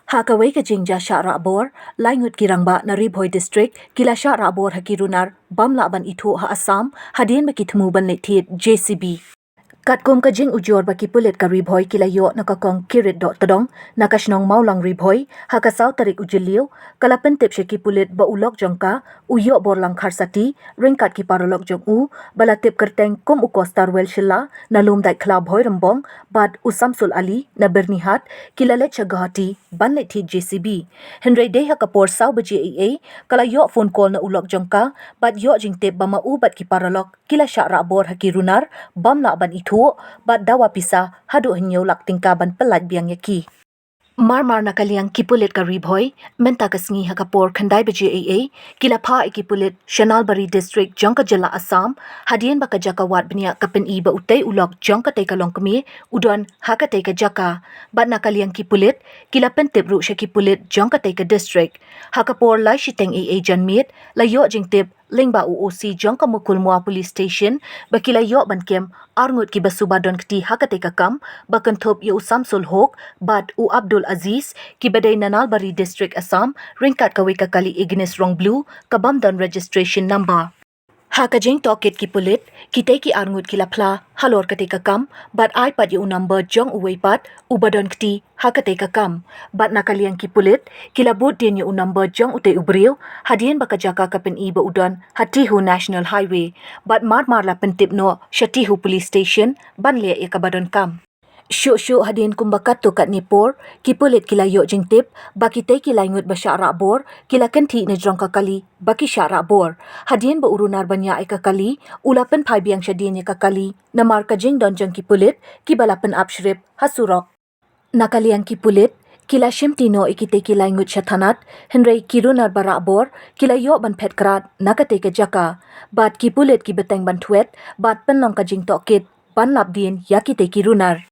Hakawai ka jingja Shah Rahbor, Ngut ki Rangbah na Ribhoi district, kila Shah Rahbor hakirunar, bamla ban itu ha Assam, hadien baki Thmu Leit Thied Jcb. Katkom ka jing ujor baki pulit ka Ribhoi kila yo nakakong kirit dot tadong, nakasnong maulang Ribhoi, hakasaw tarik ujiliw, kalapen tip ki pulit ba ulok jongka, uyo borlang kharsati, ringkat ki parolok jong balatip kerteng kum ukostar wel shilla, na lumdai klab hoi rembong, bad usamsul ali, na bernihat, kila let chagahati, ban Leit Thied Jcb. Henry day hakapor saw ba GAA, kala yo phone call na ulok jongka, bad yo jing tip ba maubat ki parolok, kila Shah Rahbor hakirunar, bamla ban itu bat dawa pisa hadu henyo lak tingkaban pelat biang yaki. Mar nakaliang kipulit ka Ribhoi, menta kasngi hakapor khandai ba GAA, kila pa ikipulit Shanalbari district jangka jela Assam, hadien baka jakawat bnia kapen iba utay ulok jangka tay kalong kami, udon haka tay ka jaka, bat nakaliang kipulit, kila pentip ru siya kipulit jangka tay ka district, hakapor lai shiteng AA janmit, layo jing tip, Lingba UOC jangka mukul mua police station, bakila yo bankem, Ngut ki basubadon kti hakate kakam, bakan thop yo Samsul Hok, bad u Abdul Aziz, ki badai Nanalbari district Assam, ringkat kawe kakali Ignis Rong Blue, kabamdan registration number. Hakajing tokit ki pulit, kitay ki Ngut ki lapla, halor kate kakam, bad ay pat yo number jong uway pat, ubadon kti hakate kakam, bad nakaliang ki pulit, kilabut din yo number jong utay ubriw, hadien baka jaka kapen iba udon, hatihu National Highway, bad mar la pentip no, Shatihu Police Station, banlia ikabadon kam. Syuk hadin kumbakat tu kat Nipur, kipulit kila yok jing tip, baki tay kila Ngut ba Shah Rahbor, kila Kynthih na Jrong kakali, baki Shah Rahbor. Hadin ba urunar banya ay kakali, ulapan pai biang syadin ya kakali, na marka jing don jang kipulit, kibalapan apshrip, hasurok. Nakaliang kipulit, kila Shimtino ikite kila Ngut syathanat, henry kirunar ba Rahbor, kila yok ban pet krat, nakate ka jaka, bat kipulit kibeteng ban tuet, bat penlong ka jing tokit, ban labdin yakite kirunar.